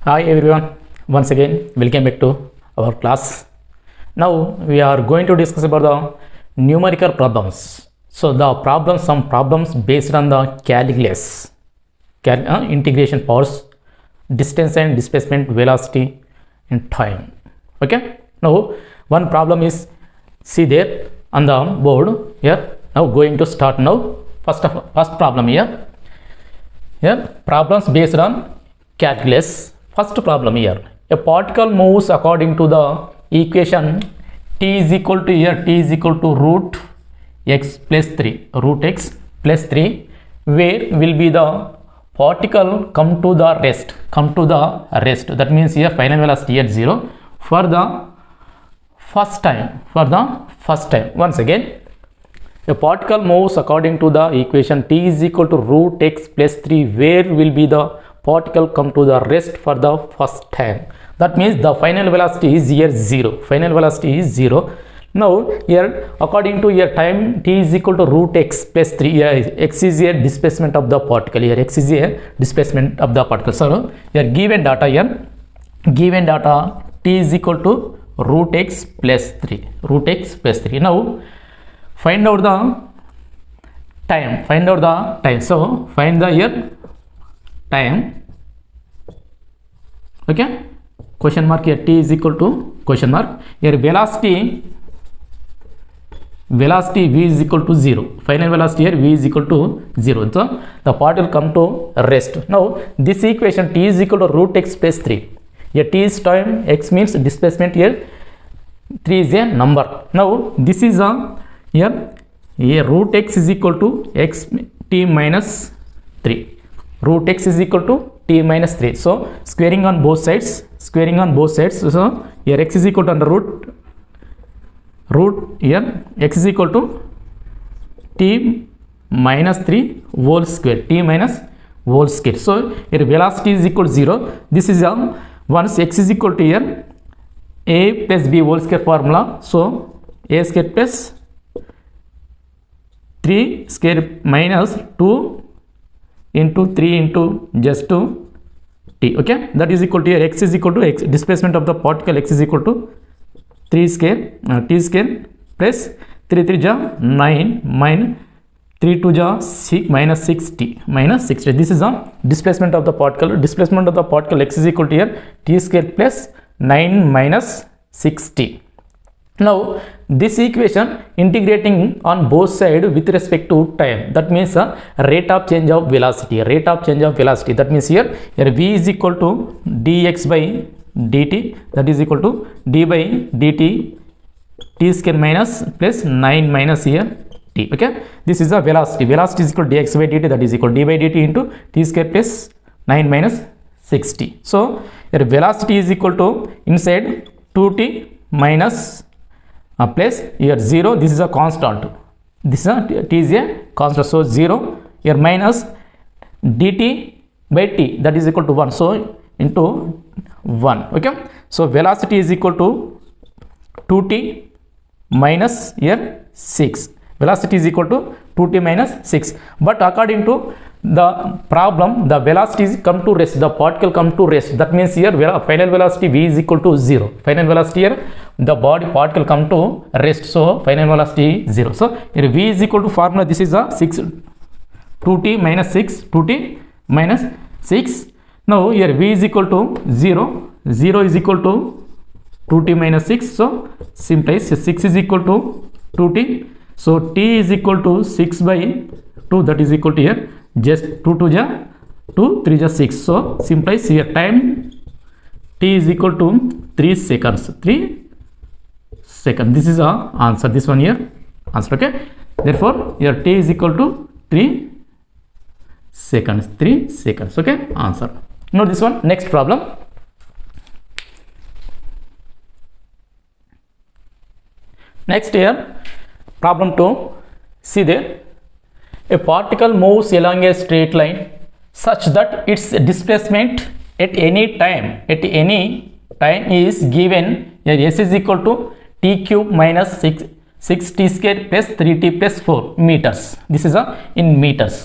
Hi everyone, once again welcome back to our class. Now we are going to discuss about the numerical problems. So some problems based on the calculus, integration powers, distance and displacement, velocity and time. Okay, now one problem is see there on the board here. Now going to start now. First problem here. Problems based on calculus. First problem here, a particle moves according to the equation t is equal to root x plus 3, where will be the particle come to the rest. That means here final velocity at 0 for the first time. Once again, a particle moves according to the equation t is equal to root x plus 3, where will be the particle come to the rest for the first time. That means the final velocity is here 0. Now here according to your time t is equal to root x plus 3, here x is here displacement of the particle, So here given data t is equal to root x plus 3. Now find out the time. So find the here time. Okay, question mark here, t is equal to question mark, here velocity v is equal to 0, final velocity here v is equal to 0, so the particle come to rest. Now this equation t is equal to root x plus 3, here t is time, x means displacement, here 3 is a number. Now this is here root x is equal to x t minus 3, root x is equal to t minus 3, so squaring on both sides, so here x is equal to under root here x is equal to t minus 3 whole square, so here velocity is equal to 0. This is once x is equal to here a plus b whole square formula, so a square plus 3 square minus 2 into 3 into just to t. Okay, that is equal to here x is equal to x, displacement of the particle x is equal to 3 square t square plus 3 3 ja 9 minus 3 2 ja 6 minus 6t. This is the displacement of the particle x is equal to here t square plus 9 minus 6t. Now this equation integrating on both sides with respect to time, that means rate of change of velocity. That means here v is equal to dx by dt, that is equal to d by dt t square minus plus 9 minus here t. Okay, this is the velocity is equal to dx by dt, that is equal to d by dt into t square plus 9 minus 6t. So here velocity is equal to inside 2t minus plus here 0, this is a constant, t is a constant, so 0 here minus dt by t, that is equal to 1, so into 1. Okay, so velocity is equal to 2t minus here 6, velocity is equal to 2t minus 6, but according to the problem the velocity is come to rest, the particle come to rest. That means here final velocity v is equal to 0, final velocity here the particle come to rest, so final velocity 0. So here v is equal to formula, this is a 2t minus 6. Now here v is equal to 0 is equal to 2t minus 6, so simplifies 6 is equal to 2t, so t is equal to 6 by 2, that is equal to here just 2 2 ja 2 3 ja 6, so simplifies here time t is equal to 3 seconds. This is our answer, this one here answer. Okay, therefore here t is equal to 3 seconds. Okay, answer. Now this one, next problem. Next here problem 2, see there a particle moves along a straight line such that its displacement at any time is given here s is equal to t cube minus 6t square plus 3t plus 4 meters. This is in meters.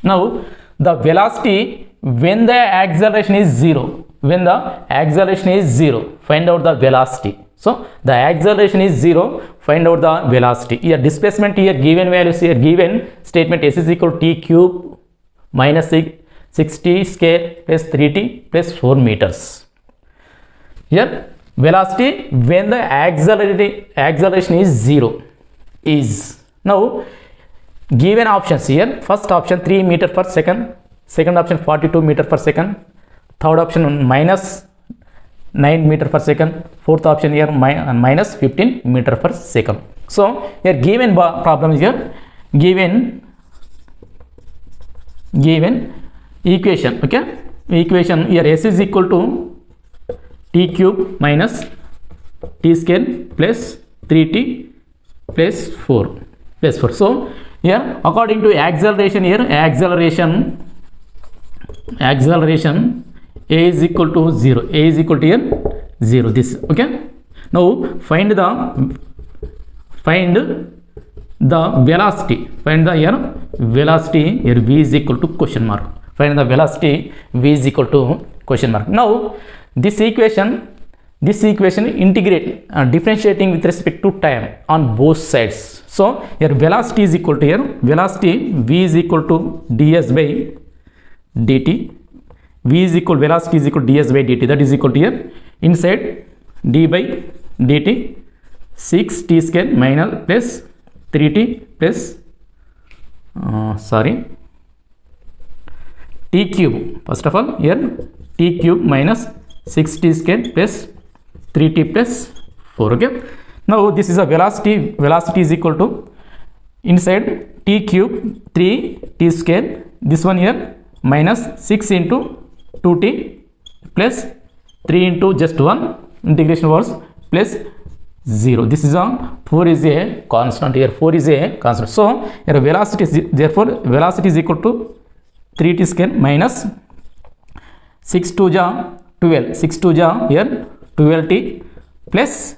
Now the velocity when the acceleration is 0, when the acceleration is 0, find out the velocity. So the acceleration is 0, find out the velocity. Here displacement, here given values, here given statement s is equal to t cube minus 6t square plus 3t plus 4 meters. Here velocity when the acceleration is 0 is, now given options here, first option 3 meter per second, second option 42 meter per second, third option minus 9 meter per second, fourth option here minus 15 meter per second. So here given problem is here given equation, okay, equation here s is equal to t cube minus t square plus 3t plus 4 plus 4. So here according to acceleration, here acceleration a is equal to 0, a is equal to here 0, this, okay. Now find the velocity, find the here velocity, here v is equal to question mark, find the velocity v is equal to question mark. Now this equation integrate differentiating with respect to time on both sides. So here velocity is equal to, here velocity v is equal to ds by dt, v is equal, velocity is equal to ds by dt, that is equal to here inside d by dt 6t square minus plus 3t plus t cube, first of all here t cube minus 6t square plus 3t plus 4, okay. Now this is a velocity is equal to inside t cube 3t square, this one here minus 6 into 2t plus 3 into just 1 integration was plus 0. This is a 4 is a constant, here 4 is a constant. So here velocity is, therefore velocity is equal to 3t square minus 6 to ja 12, 6 to ja here 12t plus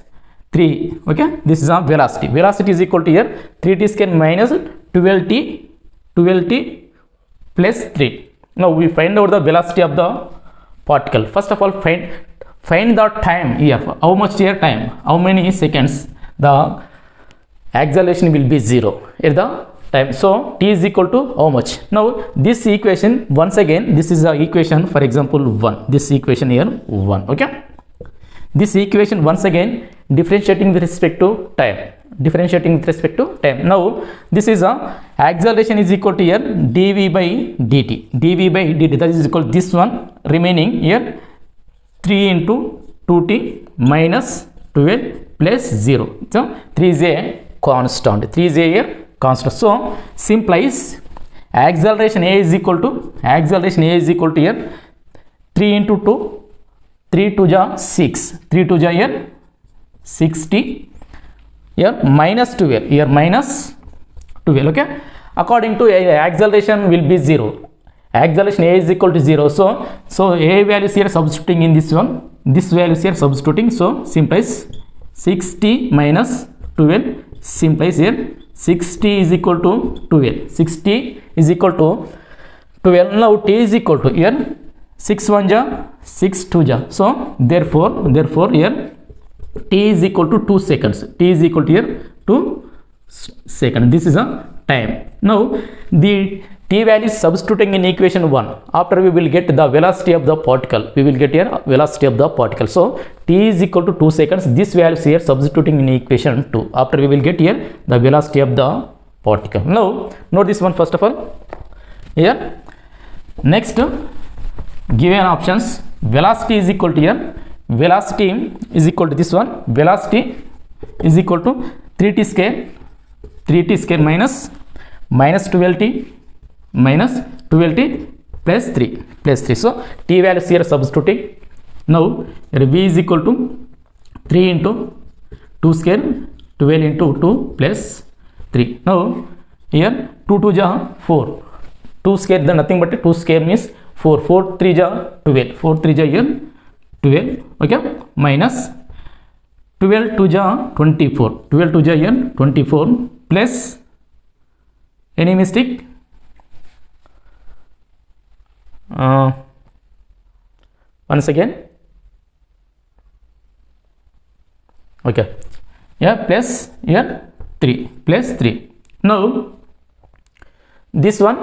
3, okay. This is a velocity is equal to here 3t square minus 12t plus 3. Now we find out the velocity of the particle. First of all find the time here, how much here time, how many seconds the acceleration will be 0 at the time. So t is equal to how much. Now this equation, once again this is the equation, for example 1, this equation here 1, okay. This equation once again differentiating with respect to time, now this is a acceleration is equal to here dv by dt, that is equal to this one remaining here 3 into 2t minus 12 plus 0. So 3 is a constant, so simplies acceleration a is equal to here 3 into 2, 3 to ja 6, 3 to ja here 60, here minus 12, here minus 12, okay. According to acceleration will be 0, acceleration a is equal to 0, so a values here substituting in this one, this values here substituting, so simplies 60 minus 12, simplies here 60 is equal to 12, 60 is equal to 12. Now t is equal to here 6 1 ja 6 2 ja, so therefore here t is equal to 2 seconds, t is equal to here 2 seconds, this is a time. Now the t value is substituting in equation 1, after we will get the velocity of the particle, so t is equal to 2 seconds, this value is here substituting in equation 2, after we will get here the velocity of the particle. Now note this one first of all, here next given options, velocity is equal to here, velocity is equal to this one, velocity is equal to 3t square minus 12t plus 3, so t values here substituting. Now here v is equal to 3 into 2 square 12 into 2 plus 3. Now here 2 to ja 4, 2 square then nothing but 2 square means 4, 4 3 ja 12, 4 3 ja here 12, okay, minus 12 to ja 24, 12 to ja here 24 plus any mistake, once again. Okay, yeah, plus here 3 plus 3. Now this one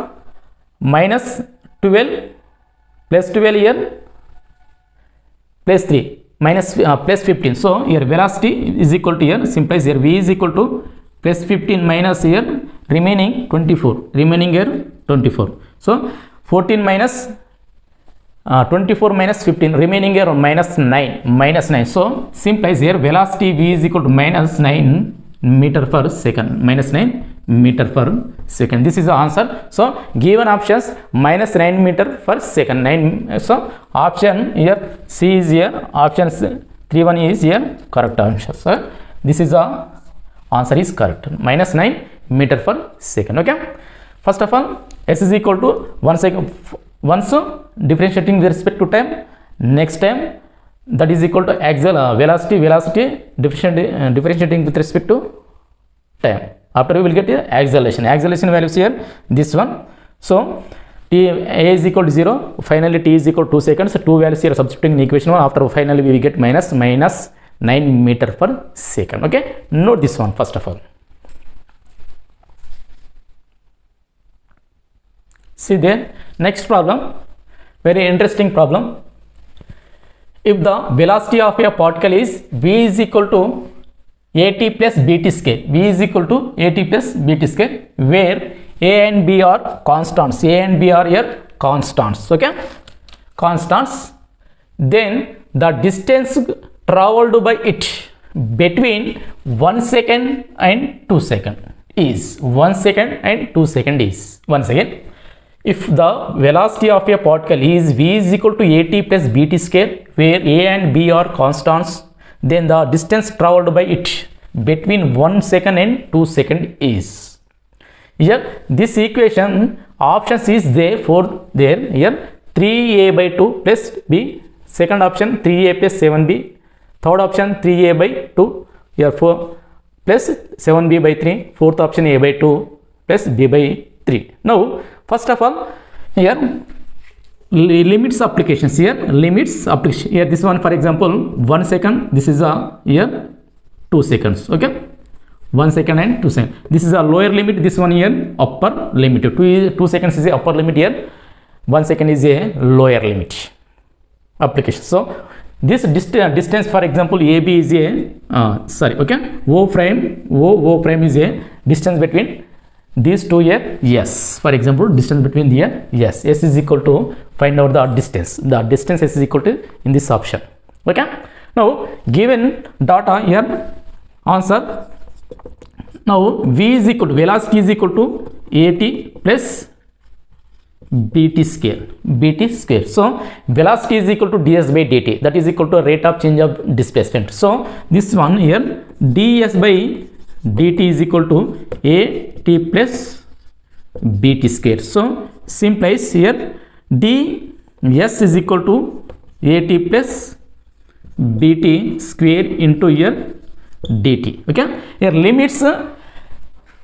minus 12 plus 12 here plus 3 minus plus 15. So here velocity is equal to, here simplifies, here v is equal to plus 15 minus here remaining 24, remaining here 24. So 14 minus 24 minus 15, remaining here minus 9. So simplifies, here velocity v is equal to minus 9 meter per second, minus 9 meter per second. This is the answer. So given options minus 9 meter per second, 9. So option here C is here, option 3-1 is here correct answer. So this is the answer is correct, minus 9 meter per second. Okay, first of all s is equal to 1 second once differentiating with respect to time, next time that is equal to axial velocity differentiating with respect to time. After we will get acceleration values here, this one. So t a is equal to 0, finally t is equal to 2 seconds, 2 values here substituting in equation 1. After finally we will get minus 9 meter per second. Okay, note this one first of all. See there, next problem, very interesting problem. If the velocity of a particle is v is equal to at plus bt square, v is equal to at plus bt square, where a and b are constants, a and b are here constants. Okay, constants, then the distance traveled by it between 1 second and 2 seconds is 1 second and 2 seconds is. Once again, if the velocity of a particle is v is equal to at plus bt square, where a and b are constants, then the distance traveled by it between 1 second and 2 seconds is. Here this equation options is there for there, here 3a by 2 plus b, second option 3a plus 7b, third option 3a by 2, here 4 plus 7b by 3, fourth option a by 2 plus b by 3. Now first of all, here limits applications, here limits application, here this one for example 1 second, this is a here 2 seconds. Okay, 1 second and 2 seconds, this is a lower limit, this one here upper limit. 2 seconds is a upper limit, here 1 second is a lower limit application. So this distance for example AB is a okay, O prime is a distance between these two here. Yes, for example distance between here, yes, s is equal to, find out the distance s is equal to in this option. Okay, now given data here, answer, now v is equal to, velocity is equal to at plus bt square. So velocity is equal to ds by dt, that is equal to rate of change of displacement. So this one here ds by dt is equal to at plus bt square. So simplifies, here ds is equal to at plus bt square into here dt. Okay, here limits,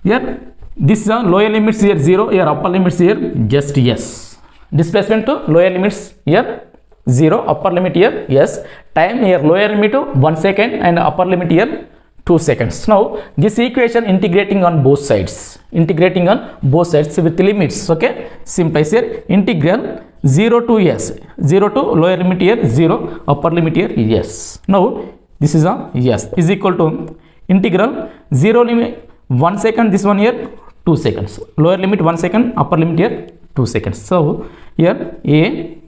here this is lower limits here 0, here upper limits here just yes, displacement to lower limits here 0, upper limit here yes, time here lower limit to 1 second and upper limit here 2 seconds. Now this equation integrating on both sides with limits. Okay, simplifies, here integral 0 to yes, 0 to lower limit here 0, upper limit here yes. Now this is a yes is equal to integral 0 limit 1 second, this one here 2 seconds, lower limit 1 second, upper limit here 2 seconds. So here a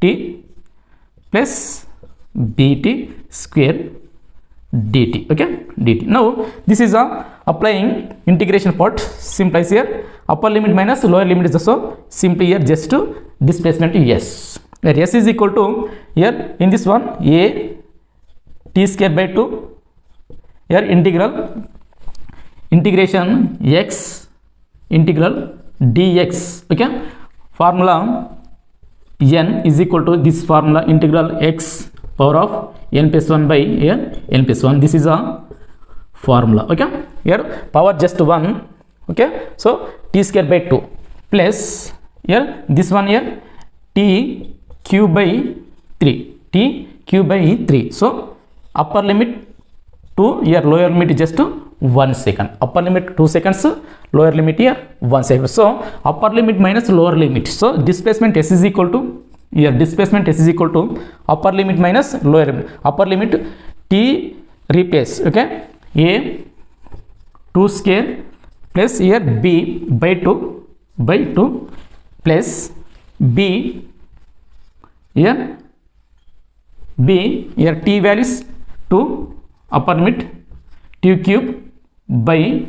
t plus bt square dt. Okay, dt. Now this is a applying integration part, simplifies, here upper limit minus lower limit is also simply here just to displacement yes, where s is equal to, here in this one a t square by 2, here integration x integral dx. Okay, formula n is equal to this formula integral x power of n plus 1 by here n plus 1, this is a formula. Okay, here power just 1. Okay, so t square by 2 plus here this one here t cube by 3, t t cube by 3. So upper limit 2, here lower limit is just 1 second. Upper limit 2 seconds, lower limit here 1 second. So upper limit minus lower limit. So displacement s is equal to, here displacement s is equal to upper limit minus lower limit. Upper limit t replace, okay, a 2 square plus here b by 2 plus b here t values 2, upper limit t cube by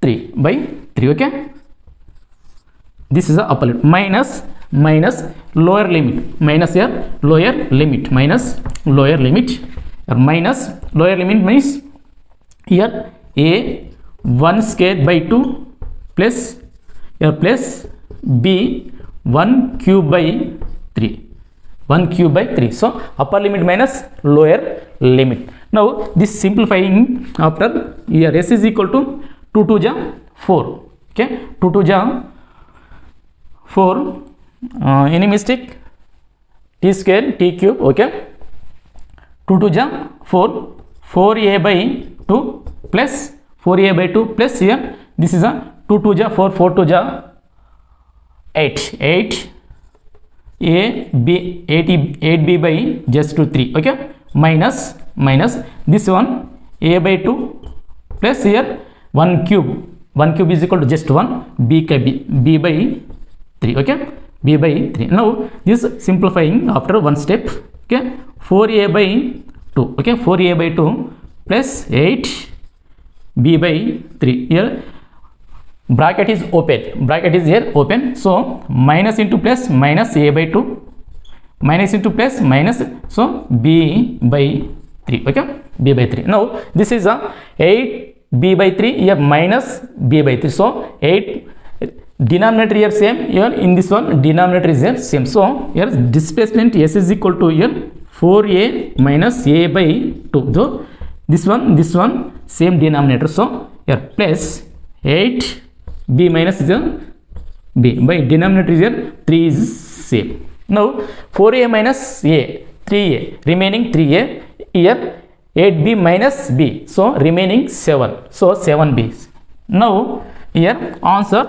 3, okay. This is the upper limit minus lower limit, minus here lower limit minus lower limit, minus lower limit means here a 1 square by 2 plus here plus b 1 cube by 3. So upper limit minus lower limit. Now this simplifying after, here s is equal to 2 to the 4, okay, 2 to the 4, any mistake, t square t cube, okay, 2 to the 4a by 2 plus 4a by 2 plus here this is a 2 to the 4 to the 8 8b by just to 3, okay, minus this one a by 2 plus here 1 cube is equal to just 1, b by 3, okay, b by 3. Now this simplifying after one step, okay, 4a by 2, okay, 4a by 2 plus 8 b by 3, here bracket is here open, so minus into plus minus a by 2 minus into plus minus, so b by 3, okay, b by 3. Now this is a 8 b by 3, here minus b by 3, so 8 denominator here same, here in this one denominator is here same, so here displacement s is equal to here 4a minus a by 2, so this one same denominator, so here plus 8 b minus is b by denominator is here 3 is same. Now 4a minus a 3a, remaining 3a, here 8b minus b, so remaining 7, so 7b. Now here answer,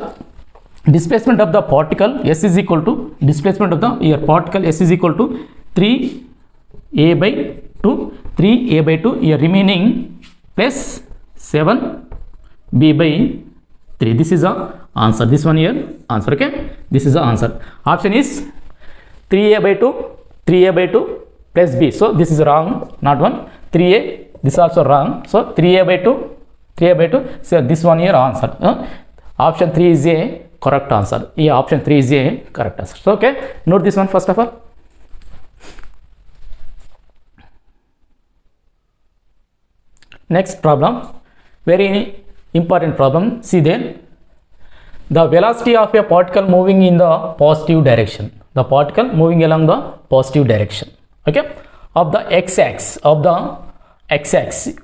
displacement of the particle s is equal to, displacement of the here particle s is equal to 3a by 2 here remaining plus 7b by 3. This is the answer, this one here answer, okay, this is the answer. Option is 3a by 2 plus b, so this is wrong, not one. 3a, this also wrong, so 3a by 2, so this one here answer, option 3 is a correct answer. Yeah, option 3 is a correct answer. So okay, note this one first of all. Next problem, very important problem. See there, the velocity of a particle moving in the positive direction, the particle moving along the positive direction, okay, of the x-axis,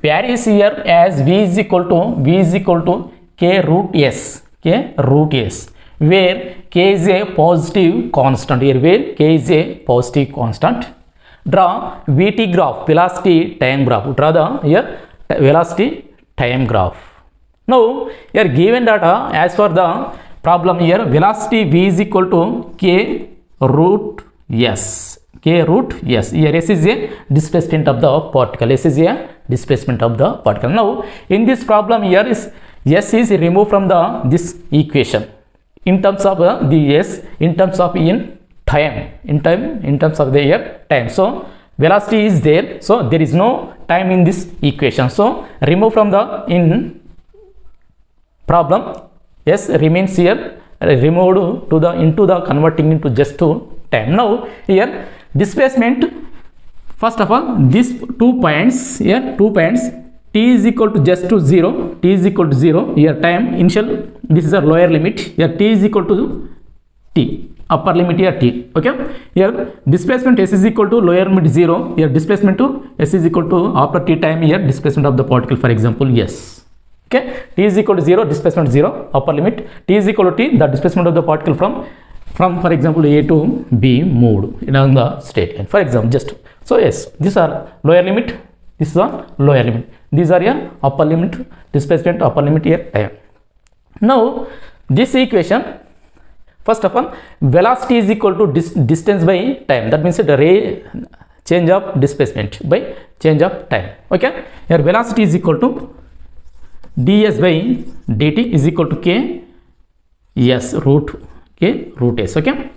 varies here as v is equal to k root s, where k is a positive constant, here where k is a positive constant. Draw vt graph, velocity time graph, draw the here velocity time graph. Now here given data, as for the problem here, velocity v is equal to k root s, here s is a displacement of the particle, Now in this problem here is s is removed from the this equation in terms of the s, in terms of the here time. So velocity is there, so there is no time in this equation, so remove from the in problem, s remains here, removed to the into the converting into just to time. Now here displacement, first of all these 2 points here, t is equal to just to 0, here time initial, this is a lower limit, here t is equal to t, upper limit here t, okay, here displacement s is equal to lower limit 0, here displacement to s is equal to after t time, here displacement of the particle, for example yes, okay, t is equal to 0, displacement 0, upper limit, t is equal to t, the displacement of the particle from from, for example, A to B moved along the straight line, for example, just so. Yes, these are lower limit, this is a lower limit, these are your upper limit, displacement, upper limit here, time. Now this equation, first of all, velocity is equal to distance by time, that means the change of displacement by change of time. Okay, here velocity is equal to ds by dt is equal to k s root k root s. Okay,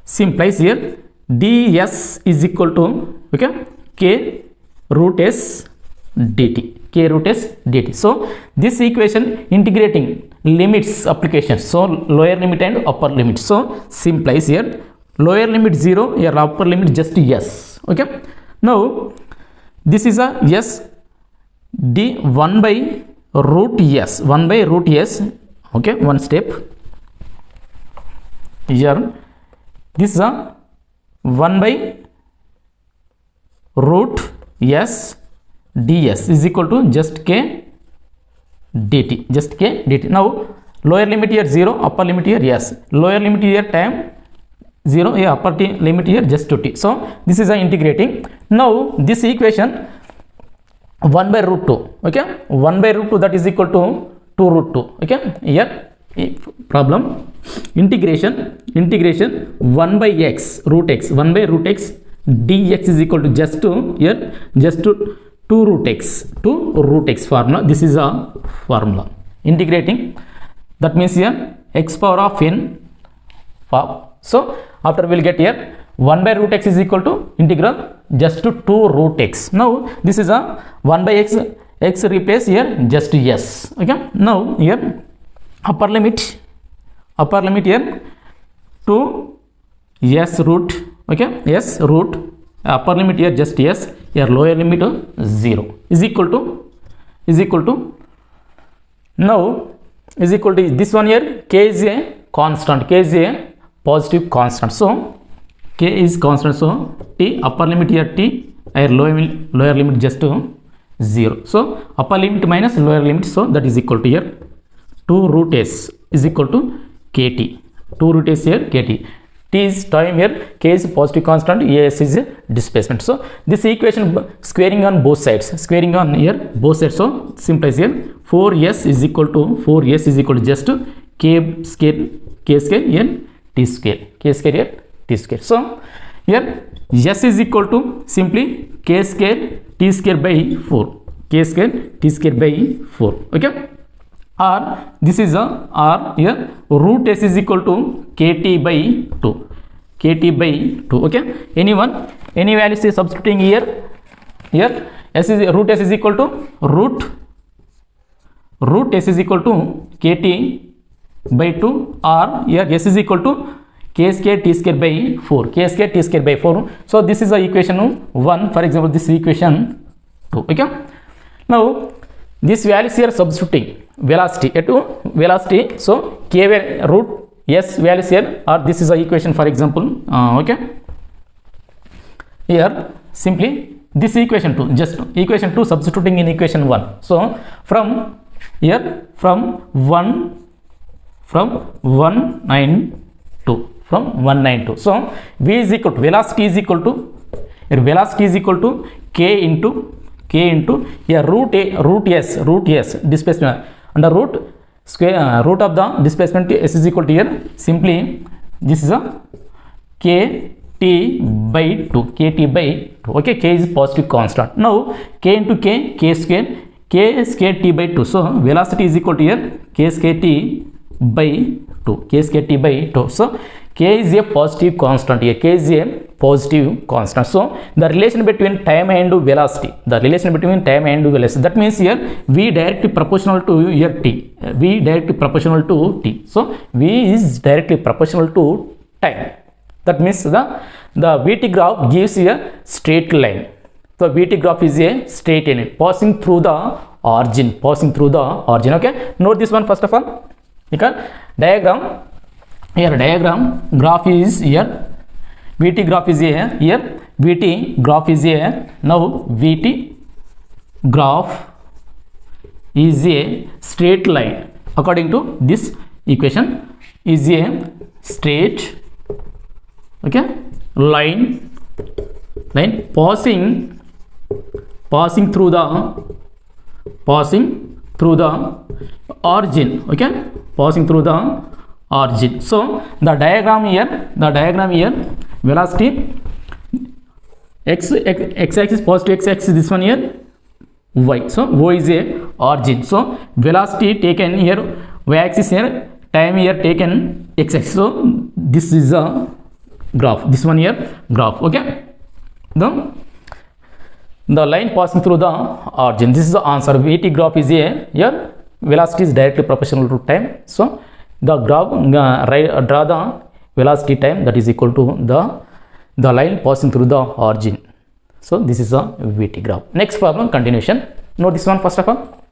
simplifies here ds is equal to, okay, k root s dt, k root s dt. So this equation integrating limits applications, so lower limit and upper limit. So simplifies here lower limit 0, here upper limit just s. Okay, now this is a s d 1 by root s, 1 by root s. Okay, one step here, this is a 1 by root s ds is equal to just k dt, just k dt. Now lower limit here 0, upper limit here s, lower limit here time 0, here upper limit here just 2t. So this is a integrating. Now this equation 1 by root 2, okay, 1 by root 2, that is equal to 2 root 2. Okay, here problem integration 1 by x root x, 1 by root x dx is equal to just to here just to 2 root x formula. This is a formula integrating, that means here x power of n form. So after we will get here 1 by root x is equal to integral just to 2 root x. Now this is a 1 by x replace here just s. Okay, now here upper limit here 2 s root, okay, s root, upper limit here just s, here lower limit 0 is equal to now is equal to this one here, k is a constant, k is a positive constant, so k is constant, so t upper limit here t, here lower limit just 0, so upper limit minus lower limit, so that is equal to here 2 root s is equal to kt, 2 root s here kt, t is time here, k is positive constant, as is displacement. So this equation squaring on both sides, squaring on here both sides, so simplifies here 4s is equal to just k square here t square, k square here t square. So here s is equal to simply k square t square by 4, k square t square by 4. Okay, or this is a or here root s is equal to kt by 2, kt by 2. Okay, any value is substituting here s is root s is equal to root s is equal to kt by 2, or here s is equal to k square t square by 4, k square t square by 4. So this is the equation 1, for example this is equation 2. Okay, now this value here substituting velocity to velocity, so k root s values here, or this is a equation, for example, okay, here simply this equation 2, just equation 2 substituting in equation 1. So from here from 192, so v is equal to velocity is equal to here velocity is equal to k into here root s displacement under root square root of the displacement s is equal to here simply this is a kt by 2, kt by 2. Okay, k is positive constant. Now k into k square t by 2, so velocity is equal to here k square t by 2, k square t by 2. So k is a positive constant here, k is a positive constant. So the relation between time and velocity, that means here v directly proportional to here t, v directly proportional to t, so v is directly proportional to time. That means the vt graph gives a straight line. So vt graph is a straight line passing through the origin, okay. Note this one first of all, because diagram graph is here, vt graph is here, vt graph is here. Now vt graph is a straight line according to this equation, is a straight okay, line passing through the origin, okay, passing through the origin. So the diagram here, velocity x axis, positive x axis, this one here y. So o is a origin, so velocity taken here y axis, here time here taken x axis. So this is a graph, this one here graph, okay. The line passing through the origin, this is the answer. VT graph is a, here velocity is directly proportional to time. So the graph, draw the velocity time, that is equal to the line passing through the origin. So this is a VT graph. Next problem, continuation. Note this one first of all.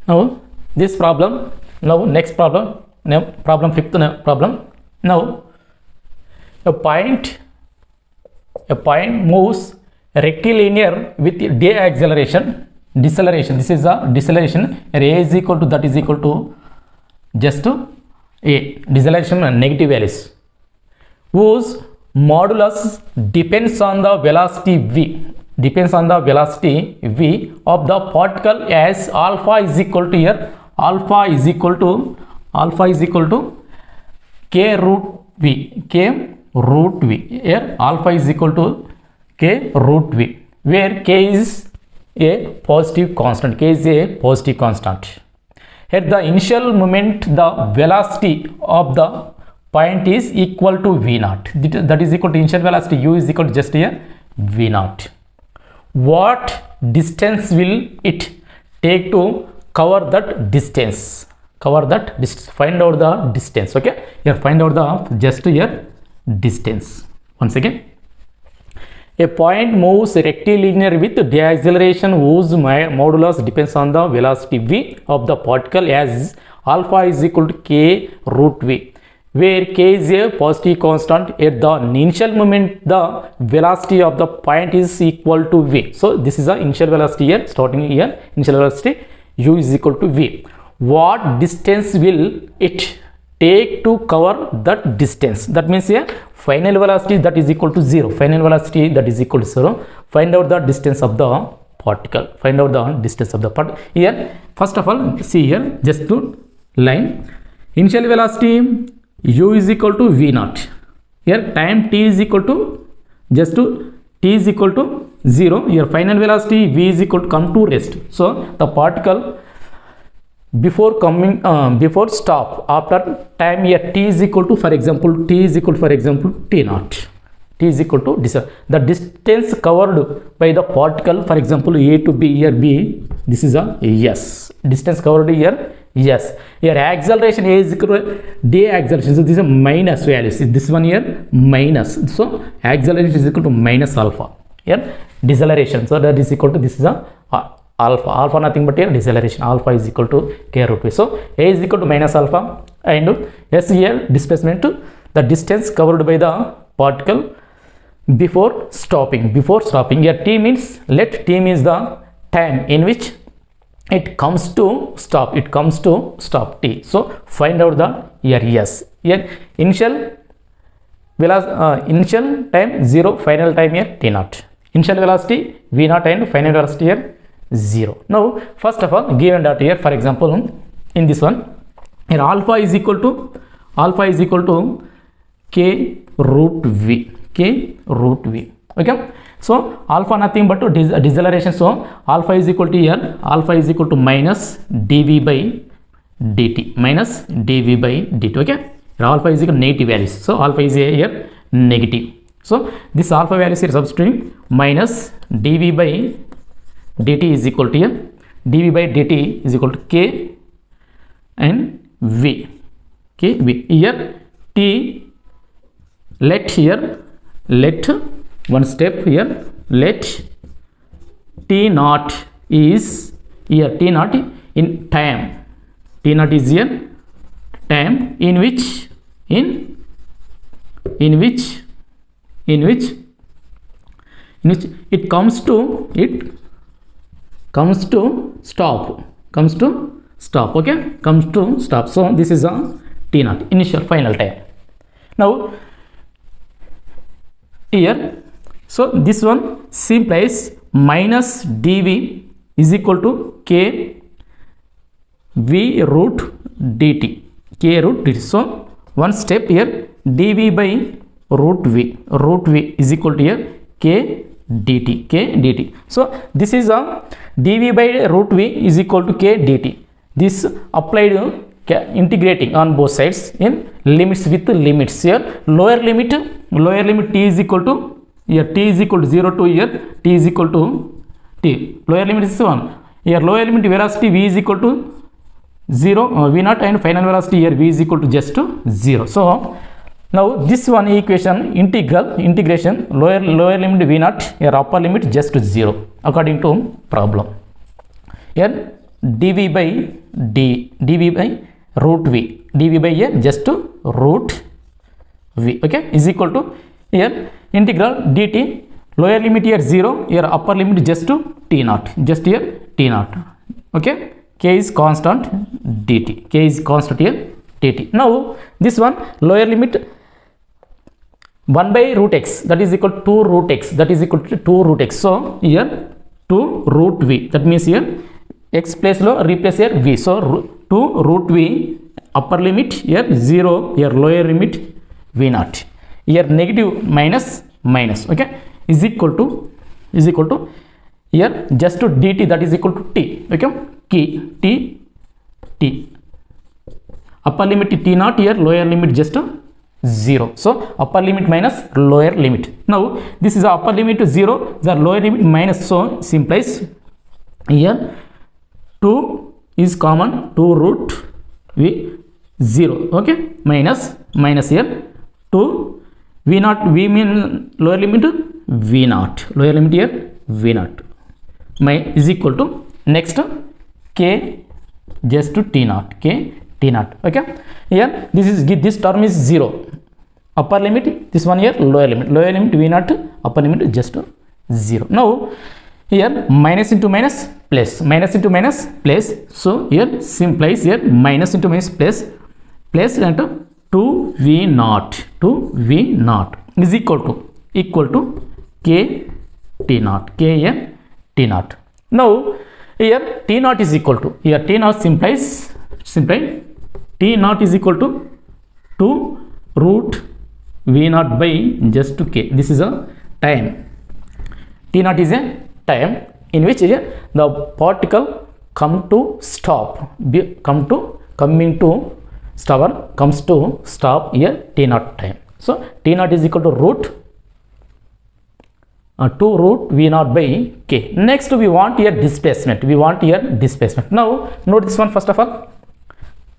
Now this problem, now next problem, now problem, fifth problem. Now a point moves rectilinear with deceleration. This is a deceleration. A is equal to, that is equal to just a deceleration negative values, whose modulus depends on the velocity v, of the particle as alpha is equal to, here alpha is equal to k root v, here alpha is equal to k root v, where k is a positive constant, At the initial moment, the velocity of the point is equal to v naught, that is equal to initial velocity u is equal to just here v naught. What distance will it take to cover that distance? Find out the distance, okay. Here find out the just here distance. Once again, a point moves rectilinear with deceleration whose modulus depends on the velocity v of the particle as alpha is equal to k root v, where k is a positive constant. At the initial moment, the velocity of the point is equal to v. So this is the initial velocity here, starting here, initial velocity u is equal to v. What distance will it take to cover that distance? That means here final velocity, that is equal to 0, Find out the distance of the particle, here. First of all, see here, just to line, initial velocity u is equal to v naught, here time t is equal to, just to t is equal to 0, here final velocity v is equal to come to rest. So the particle before stop, after time here t is equal to, for example t naught, t is equal to the distance covered by the particle, for example a to b, here b, this is a s, distance covered here yes. Here acceleration a is equal to deceleration, so this is a minus values, this one here minus, so acceleration is equal to minus alpha, here deceleration, so that is equal to, this is a alpha nothing but here deceleration, alpha is equal to k root v. So a is equal to minus alpha, and s here displacement, the distance covered by the particle before stopping. Here t means, let t means the time in which it comes to stop, t. So find out the here yes, here initial time 0, final time here t naught, initial velocity v naught and final velocity here 0. Now first of all, given that here, for example in this one, here alpha is equal to k root v, okay. So alpha nothing but deceleration, so alpha is equal to here, minus dv by dt, okay. Here alpha is equal to negative values, so alpha is here negative, so this alpha values here substituting, minus dv by dt is equal to here, dv by dt is equal to k and v, here t, let one step here, let t naught is here, t naught in time, t naught is here time in which it comes to stop, stop. Okay, comes to stop. So this is a T naught, initial final time. Now here, so this one simplifies minus dv is equal to k v root dt, k root dt. So one step here, dv by root v is equal to here k dt. So this is a dv by root v is equal to k dt. This applied integrating on both sides in limits with limits. Here lower limit t is equal to, here t is equal to 0 to here t is equal to t. Lower limit is 1. Here lower limit velocity v is equal to 0 v naught, and final velocity here v is equal to just 0. So now this one equation integration lower limit v naught, here upper limit just 0 according to problem. Here dv by root v, dv by here just root v, okay, is equal to here integral dt, lower limit here 0, here upper limit just t naught, just here t naught. Okay, k is constant dt, k is constant here dt. Now this one lower limit 1 by root x, that is equal to 2 root x, that is equal to 2 root x. So here 2 root v, that means here x place lo replace here v. So 2 root v, upper limit here 0, here lower limit v naught, here negative minus, okay, is equal to here just to dt, that is equal to t. Okay, t upper limit t naught, here lower limit just 0. So upper limit minus lower limit. Now this is upper limit to 0, the lower limit minus. So simplifies here 2 is common, 2 root v 0. Okay, minus here 2 v naught, v mean lower limit v naught, lower limit here v naught, is equal to next k just to t naught, k t naught. Okay, here this term is 0, upper limit this one, here lower limit v naught, upper limit just 0. Now here minus into minus plus, so here simplifies here minus into minus plus into 2v naught is equal to k t naught, k here t naught. Now here t naught is equal to, here t naught simplifies t naught is equal to 2 root v naught by just k. This is a time, t naught is a time in which the particle comes to stop here t naught time. So t naught is equal to root 2 root v naught by k. Next we want here displacement, now note this one. First of all,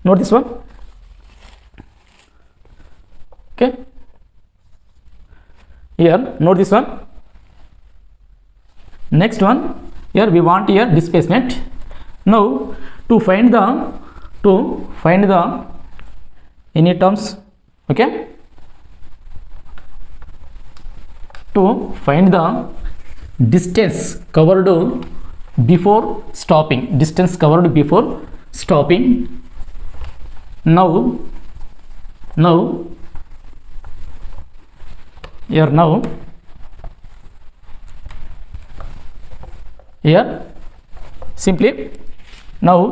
note this one. Okay, here note this one. Next one, here we want here displacement. Now to find the any terms, okay, to find the distance covered before stopping, now here simply now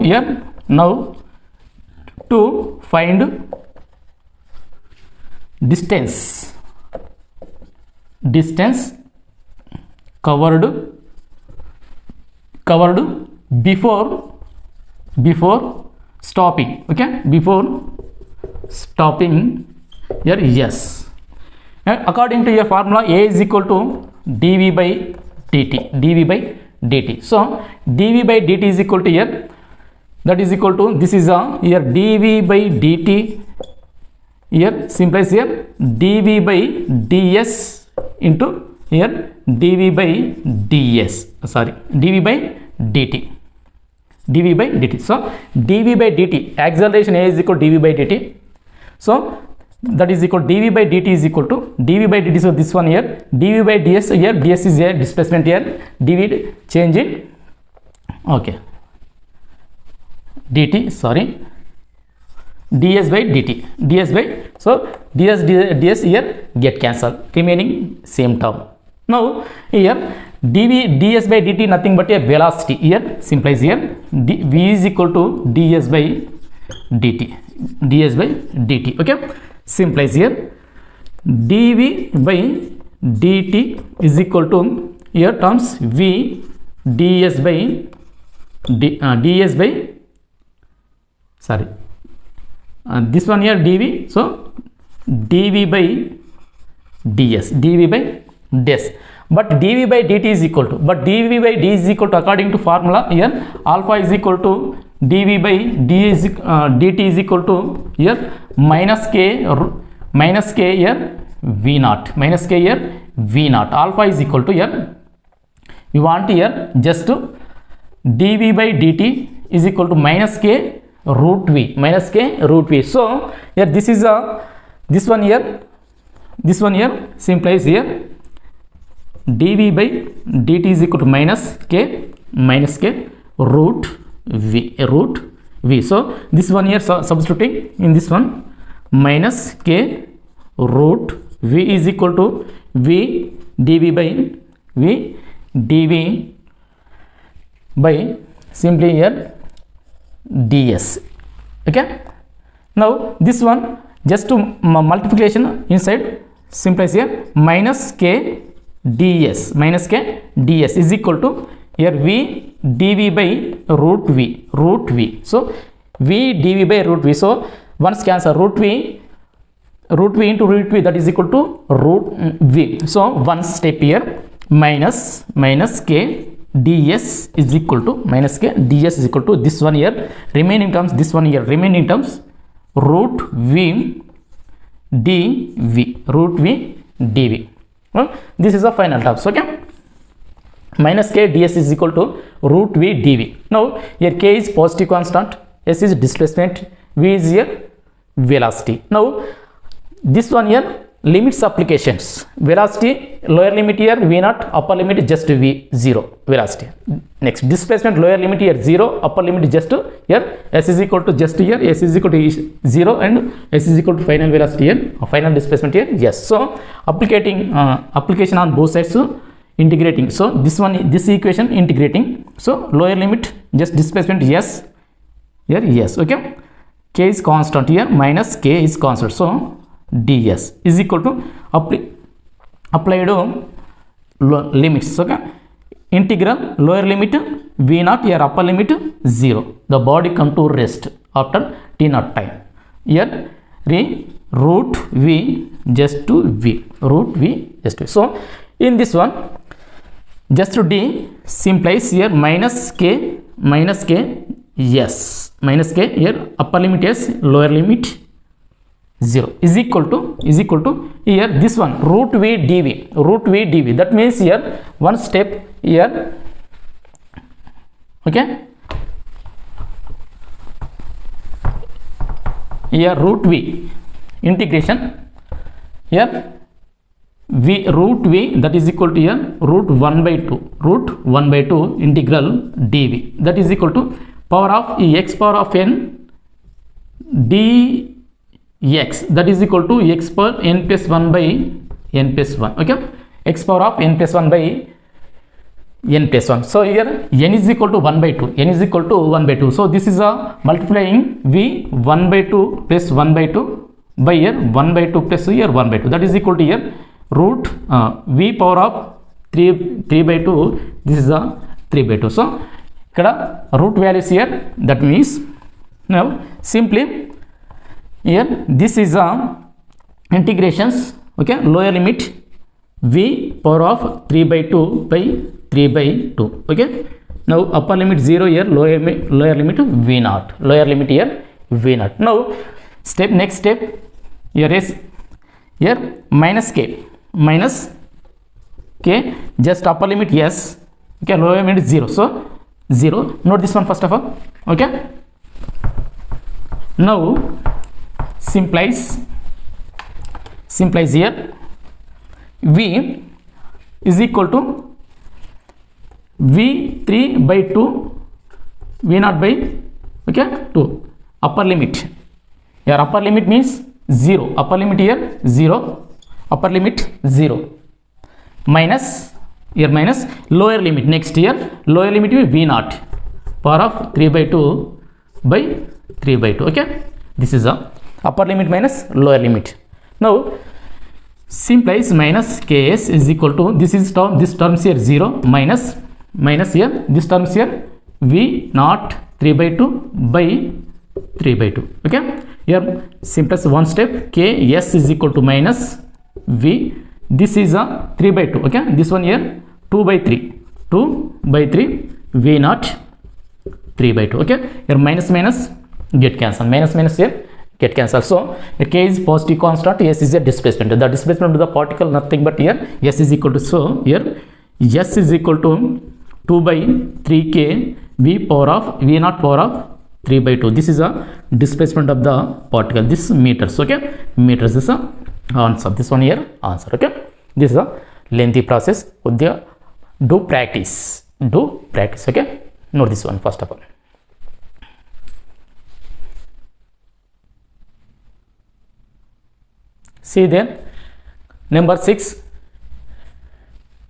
to find distance covered before stopping, okay, before stopping here, yes, and according to your formula A is equal to dv by dt. So dv by dt is equal to here, that is equal to, this is a here dv by dt, here simplifies here dv by ds into here dv by ds, dv by dt. So dv by dt, acceleration A is equal to dv by dt. So that is equal to dv by dt is equal to dv by dt. So this one here dv by ds, here ds is here displacement, here dv change in, okay, dt, sorry, ds by dt, ds by, so ds here get cancelled, remaining same term. Now here ds by dt nothing but a velocity, here simplifies here v is equal to ds by dt, okay, simplifies here dv by dt is equal to, here terms v ds by ds by, sorry, this one here dv, so dv by ds, but dv by dt is equal to, but dv by d is equal to, according to formula here alpha is equal to dv by dt is equal to here minus k here v naught, alpha is equal to, here we want here just dv by dt is equal to minus k root v, so here this is this one here simplifies here dv by dt is equal to minus k root v, so this one here substituting in this one minus k root v is equal to v dv by simply here ds, okay. Now this one just to multiplication inside simplifies here minus k ds is equal to here v dv by root v, so v dv by root v, so once cancel root v into root v, that is equal to root v, so one step here minus k ds is equal to this one here remaining terms, root v dv, this is the final terms, okay. Minus k ds is equal to root v dv. Now here k is positive constant, s is displacement, v is here velocity. Now this one here limits applications, velocity lower limit here v naught, upper limit just v 0 velocity. Next displacement lower limit here 0, upper limit just here s is equal to just here s is equal to 0 and s is equal to final velocity here, final displacement here, yes. So application on both sides, so integrating, so this equation integrating, so lower limit just displacement yes here yes, okay, k is constant here minus k is constant, so ds is equal to applied limits, okay, integral lower limit v naught here upper limit 0, the body come to rest after t naught time, here root v just to v, so in this one just to d simplifies here minus k yes, here upper limit yes, lower limit 0 is equal to here this one root v dv, that means here one step here, okay, here root v integration here v root v, that is equal to here root 1 by 2 integral dv, that is equal to power of x power of n dx, that is equal to x power n plus 1 by n plus 1, okay, x power of n plus 1 by n plus 1, so here n is equal to 1 by 2, so this is a multiplying v 1 by 2 plus 1 by 2 by here 1 by 2 plus here 1 by 2, that is equal to here root v power of 3 by 2, this is a 3 by 2, so ikkada root values here, that means now simply here this is a integrations, okay, lower limit v power of 3 by 2 by 3 by 2, okay. Now upper limit 0 here, lower limit v naught, now next step here is here minus k just upper limit yes, okay, lower limit 0, so 0, note this one first of all, okay. Now simplifies here v is equal to v3 by 2 v naught by Okay, 2. Upper limit. Your upper limit means 0. Upper limit here 0. Upper limit 0. Minus, here minus lower limit. Next here lower limit will V naught. Power of 3 by 2 by 3 by 2. Okay, this is a upper limit minus lower limit. Now simplifies minus ks is equal to, this is term, this terms here 0 minus here, this terms here V naught 3 by 2 by 3 by 2. Okay, here simplifies one step, ks is equal to minus V, this is a 3 by 2. Okay, this one here 2 by 3 V naught 3 by 2. Okay, here minus get cancelled, minus here get cancelled. So k is positive constant, s is a displacement. The displacement of the particle nothing but here s is equal to, so here s is equal to 2 by 3k v power of v naught power of 3 by 2. This is a displacement of the particle. This meters. Okay, meters is a answer. This one here answer. Okay, this is a lengthy process. Do practice. Okay, note this one first of all. See there, number 6,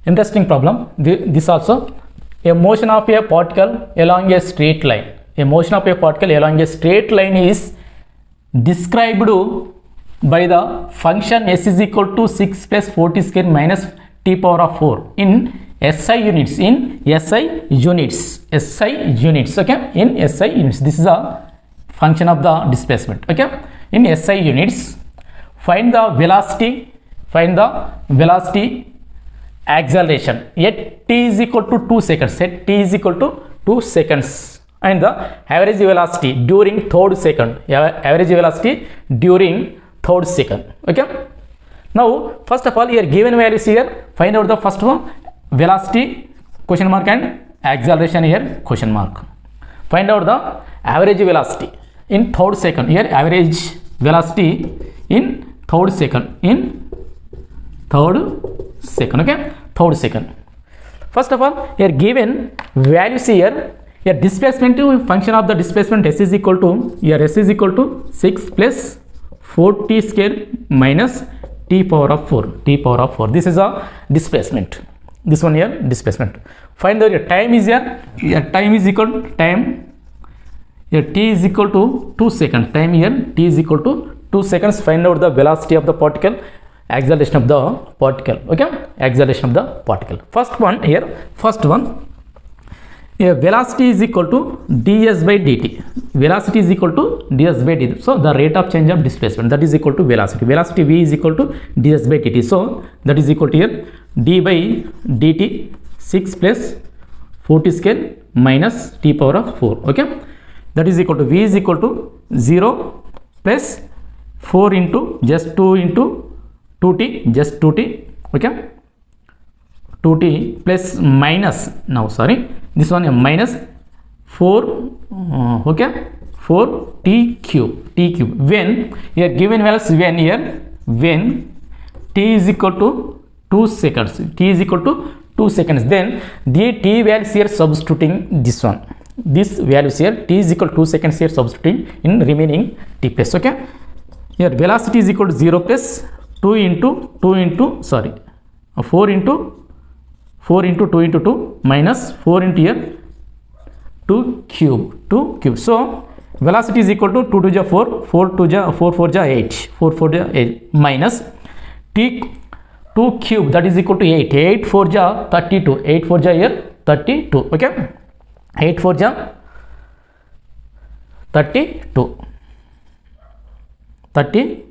interesting problem. This also, a motion of a particle along a straight line. A motion of a particle along a straight line is described by the function s is equal to 6 plus 40 square minus t power of 4 in SI units. In SI units. Okay, in SI units. This is a function of the displacement. Okay, in SI units. Find the velocity acceleration at t is equal to 2 seconds. At t is equal to 2 seconds, and the average velocity during third second. Okay, now first of all, here given values here, find out the first one, velocity question mark and acceleration here question mark. Find out the average velocity in third second. Here average velocity in third second. Okay, third second. First of all, here given values here displacement function of the displacement s is equal to, here s is equal to 6 plus 4t square minus t power of 4. This is a displacement. This one here displacement. Find the time is here time is equal to time, here t is equal to 2 seconds. Time here t is equal to 2 seconds. Find out the velocity of the particle, acceleration of the particle. Okay, acceleration of the particle. First one, velocity is equal to ds by dt. Velocity is equal to ds by dt. So the rate of change of displacement, that is equal to velocity. Velocity v is equal to ds by dt. So that is equal to here d by dt 6 plus 40 square minus t power of 4. Okay, that is equal to v is equal to 0 plus 4 into just 2 into 2t, just 2t. Okay, 2t plus minus, now sorry, this one minus 4 okay, 4 t cube. When here given values, when t is equal to 2 seconds, then the t values here substituting this one, this values here t is equal to 2 seconds here substituting in remaining t place. Okay, here velocity is equal to 0 plus 4 into 2 into 2 minus 4 into here 2 cube. So velocity is equal to 2 to the 4 to the 4 4 ja 8 minus t 2 cube, that is equal to 8 4 ja 32, 8 4 ja here 32. Okay, 8 4 ja 32, 30.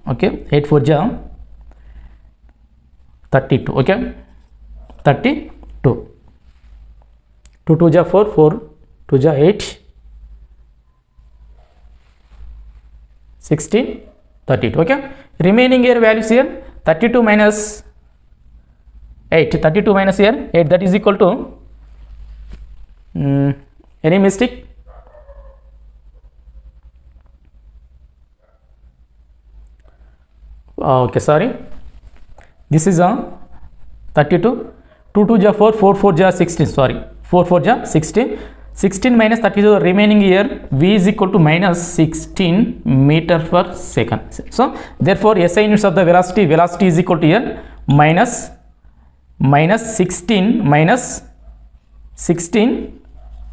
Okay, 8 4 ja 32. Okay, 32. 2 2 ja 4, 4 2 ja 8, 16, 32. Okay, remaining here values here 32 minus 8, 32 minus here 8, that is equal to any mistake? Okay, sorry, this is a 32, 2 2 ja 4, 4 4 ja 16, sorry, 4 4 ja 16, 16 minus 30, so remaining here v is equal to minus 16 meter per second. So therefore SI units of the velocity is equal to here minus 16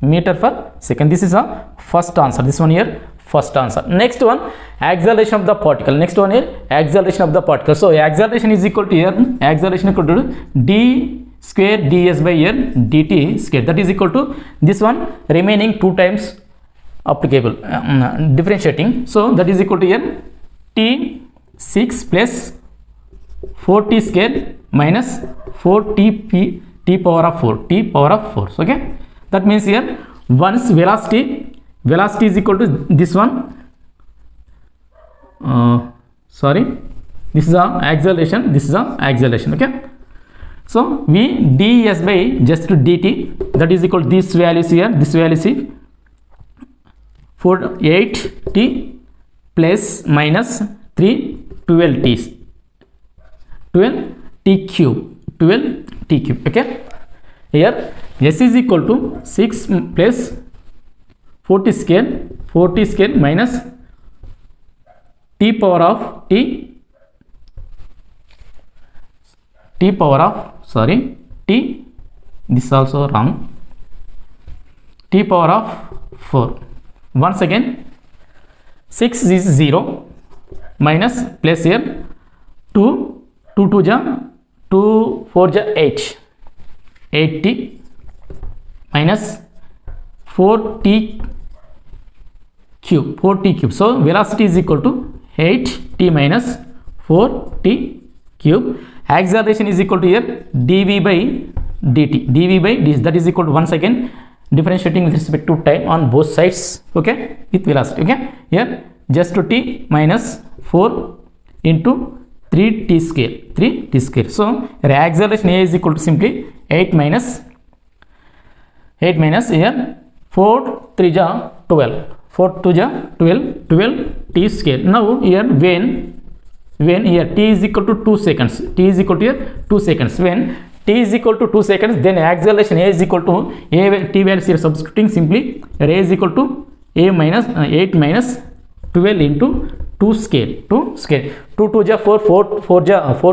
meter per second. This is a first answer. This one here first answer. Next one, acceleration of the particle. Next one here, acceleration of the particle. So acceleration is equal to here, acceleration equal to d square ds by here dt square, that is equal to this one remaining 2 times applicable, differentiating. So that is equal to here t6 plus 4t square minus 4t power of 4. So, okay, that means here once velocity is equal to this one, this is a acceleration, okay. So v ds by just dt, that is equal to this values here, this value is 8t plus minus 3 12t cube, okay. Here s is equal to 6 plus 40 square minus t power of this also wrong, t power of 4. Once again 6 is 0 minus plus here 2 ja 2 4 ja 8t minus 4t cube. So velocity is equal to 8t minus 4t cube. Acceleration is equal to here dv by dt, that is equal to once again differentiating with respect to time on both sides, okay, with velocity, okay. Here just to t minus 4 into 3t square. So acceleration a is equal to simply 8 minus here 4 3 ja 12, 4 2 ja 12 t square. Now here when here t is equal to 2 seconds, when t is equal to 2 seconds, then acceleration a is equal to a t values here substituting, simply a is equal to a minus 8 minus 12 into 2 square. 2 2 ja 4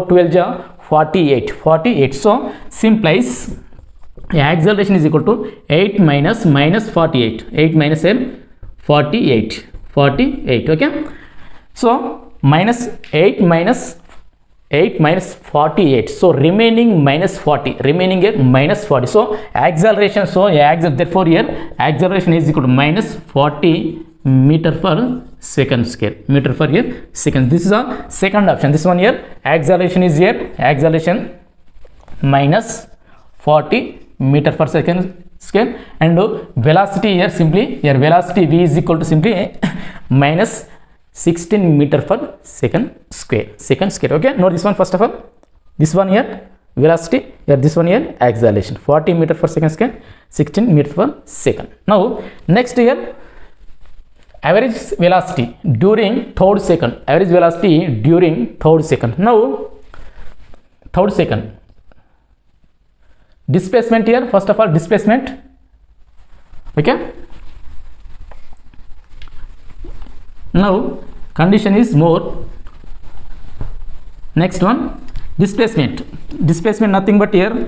12 ja 48. So simplies acceleration is equal to 8 minus 48, 8 minus 48, okay. So minus 8 minus 48, so remaining minus 40, here minus 40. So acceleration, therefore here acceleration is equal to minus 40 meter per second square, This is a second option. This one here acceleration is here, acceleration minus 40 meter per second square, and velocity here simply velocity v is equal to simply minus 16 meter per second square, okay. Note this one first of all, this one here velocity, here this one here acceleration, 40 meter per second square, 16 meter per second. Now next here average velocity during third second, Now third second displacement here, first of all displacement, okay. Now condition is more. Next one, displacement nothing but here,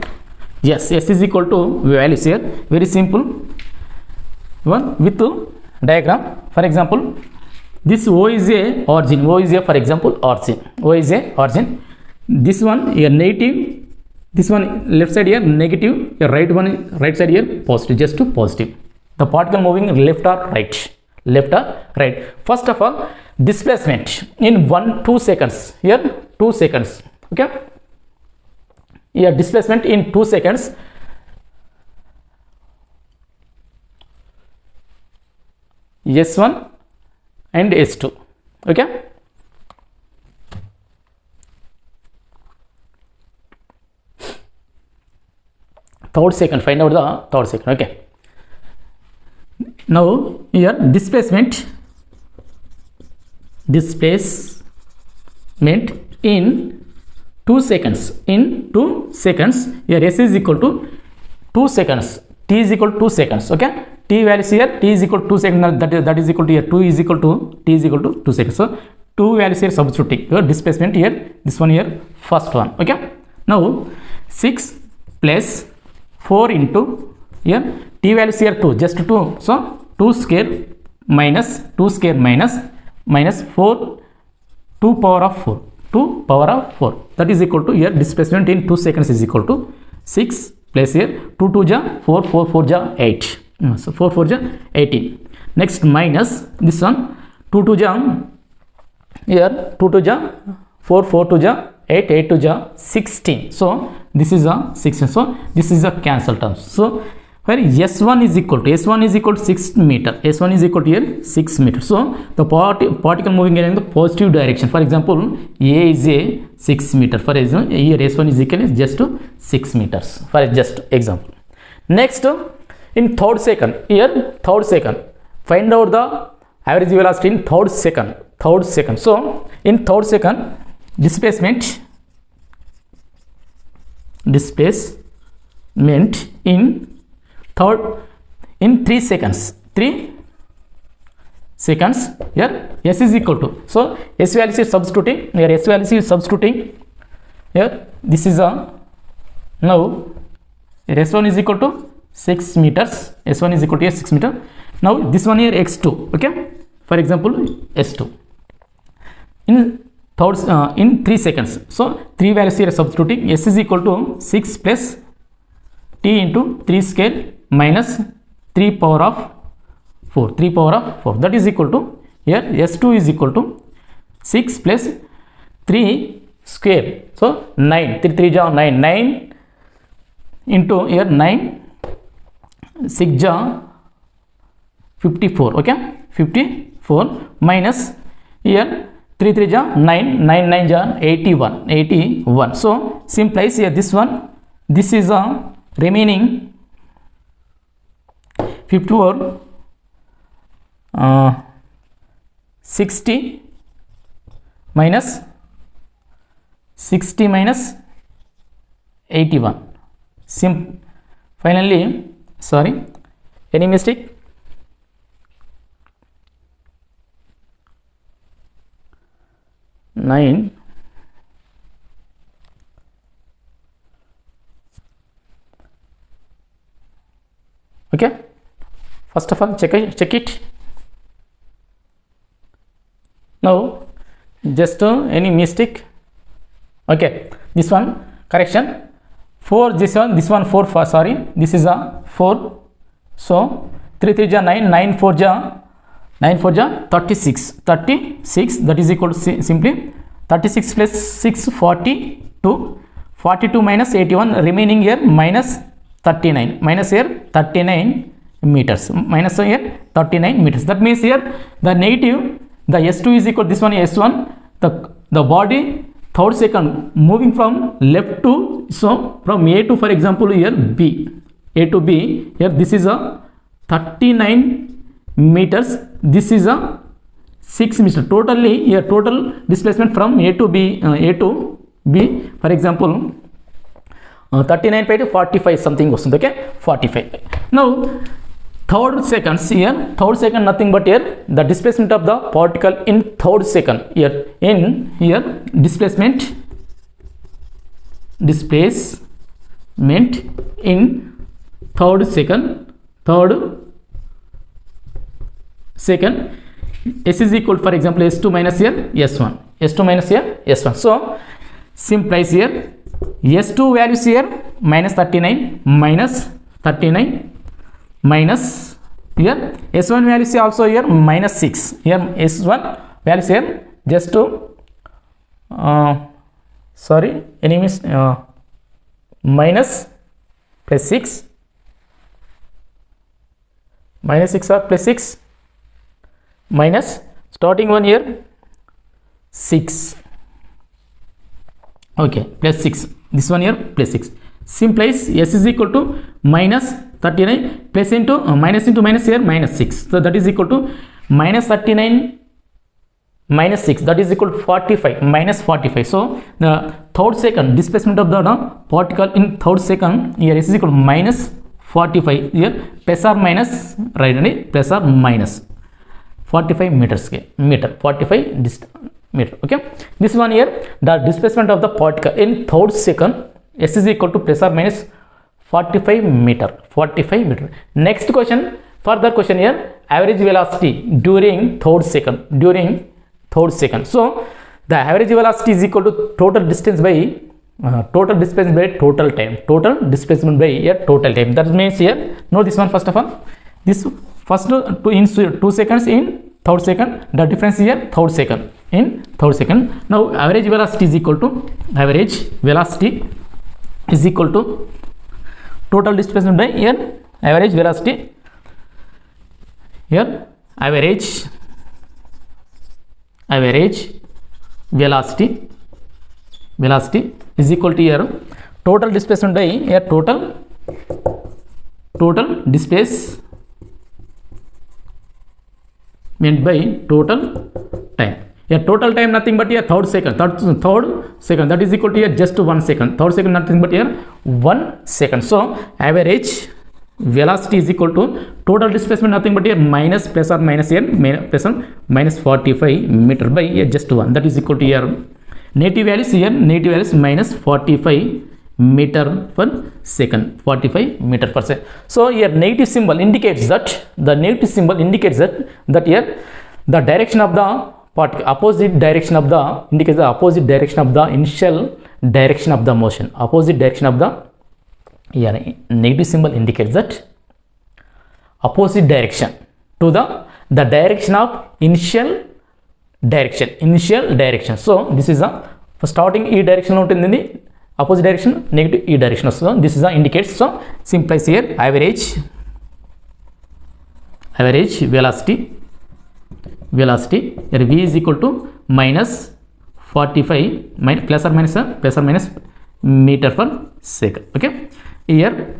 yes, s is equal to values here, very simple one with diagram. For example, this O is a origin, for example origin, this one here negative, this one left side here negative, your right side here positive, just to positive. The particle moving left or right. First of all displacement in 2 seconds, here 2 seconds, okay. Here displacement in 2 seconds, S1 and S2, okay. Third second, find out the third second, okay. Now here displacement in 2 seconds, here s is equal to 2 seconds, t is equal to 2 seconds, okay. T t values here, t is equal to 2 seconds, that is equal to here 2 is equal to t is equal to 2 seconds. So 2 values here substituting your displacement here, this one here, first one. Okay, now 6 plus 4 into here t values here 2, just 2, so 2 square minus 2 square minus 4 2 power of 4, 2 power of 4, that is equal to here displacement in 2 seconds is equal to 6 plus here 2 2 ja 4 4 4 ja 8, so 4 4 ja 18. Next minus this one 2 2 ja here 2 2 ja 4 4 2 ja 8 8 2 ja 16, so this is a 16, so this is a cancel terms. So where S1 is equal to 6 meter, S1 is equal to here 6 meter. So the particle moving in the positive direction. For example, A is a 6 meter. For example, here S1 is equal to just 6 meters. For just example. Next, in third second, here third second, find out the average velocity in third second. So in third second, displacement in third in 3 seconds here S is equal to, so S value is substituting here, S value is substituting here, this is a now S1 is equal to 6 meters, S1 is equal to here 6 meter. Now this one here x2, okay, for example S2 in third in 3 seconds, so 3 values here substituting, S is equal to 6 plus t into 3 square minus 3 power of 4, that is equal to here S2 is equal to 6 plus 3 square, so 9, 3 3 ja 9 into here 9 6 ja 54, okay, 54 minus here 3 3 ja 9 9 ja 81, so simplifies here this one, this is a remaining 54 60 minus 81, finally sorry, any mistake? Nine okay, first of all check it. Now just any mistake, okay, this one correction 4, this one 4 sorry, this is a 4, so 3 3 ja 9 9 4 ja 36, that is equal to simply 36 plus 6 42 minus 81, remaining here minus 39, minus here 39 meters, minus here 39 meters. That means here the negative, the S2 is equal to this one S1, the body third second moving from left to, so from A to, for example here B, A to B, here this is a 39 meters, this is a 6 meters, totally here total displacement from A to B, for example 39 by 45 something was okay, 45. Now third seconds here, third second nothing but here the displacement of the particle in third second, here displacement in third second S is equal to, for example S2 minus here S1, so simplifies here S2 values here minus 39 minus here S1 values also here minus 6, here S1 values here just to sorry enemies minus plus 6 or plus 6 minus starting one here 6, okay, plus 6, this one here plus 6, simplifies S is equal to minus 39 plus into minus into minus here minus 6, so that is equal to minus 39 minus 6, that is equal to 45, minus 45. So the third second displacement of the particle in third second here S is equal to minus 45 here plus or minus right and plus or minus 45 meters meter 45 meter. Okay, this one here the displacement of the particle in third second s is equal to plus or minus 45 meter. Next question, further question here, average velocity during third second. So the average velocity is equal to total distance by total displacement by total time. That means here, know this one first of all. This first in 2 seconds in third second, the difference here third second in third second. Now average velocity is equal to total displacement by here average velocity. Here average velocity is equal to here total displacement by here total displacement by total time. Here total time nothing but here third second, that is equal to here just 1 second. Third second nothing but here 1 second. So average velocity is equal to total displacement nothing but here minus plus or minus here plus or minus 45 meter by here just 1, that is equal to here negative values minus 45 meter per second. So here negative symbol indicates that here the direction of the particle opposite direction of the initial direction of the motion. Negative symbol indicates that opposite direction to the direction of initial direction. So this is a starting E direction ఉంటుంది, opposite direction negative E direction. So this is a indicates. So simplifies here average velocity here V is equal to minus 45 plus or minus meter per second. Okay, here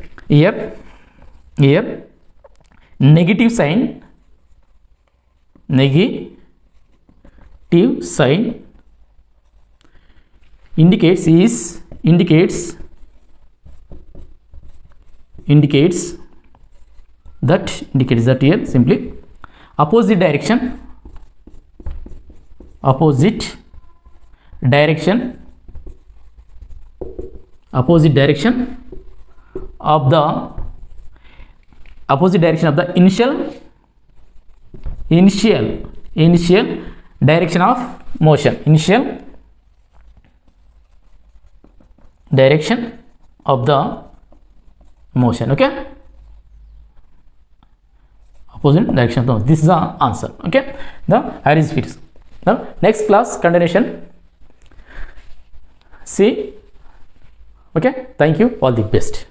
negative sign indicates that here simply opposite direction of the initial direction of motion. Okay, opposite direction of the motion. This is the answer. Okay, the average speed. Now next class continuation. See. Okay, thank you, all the best.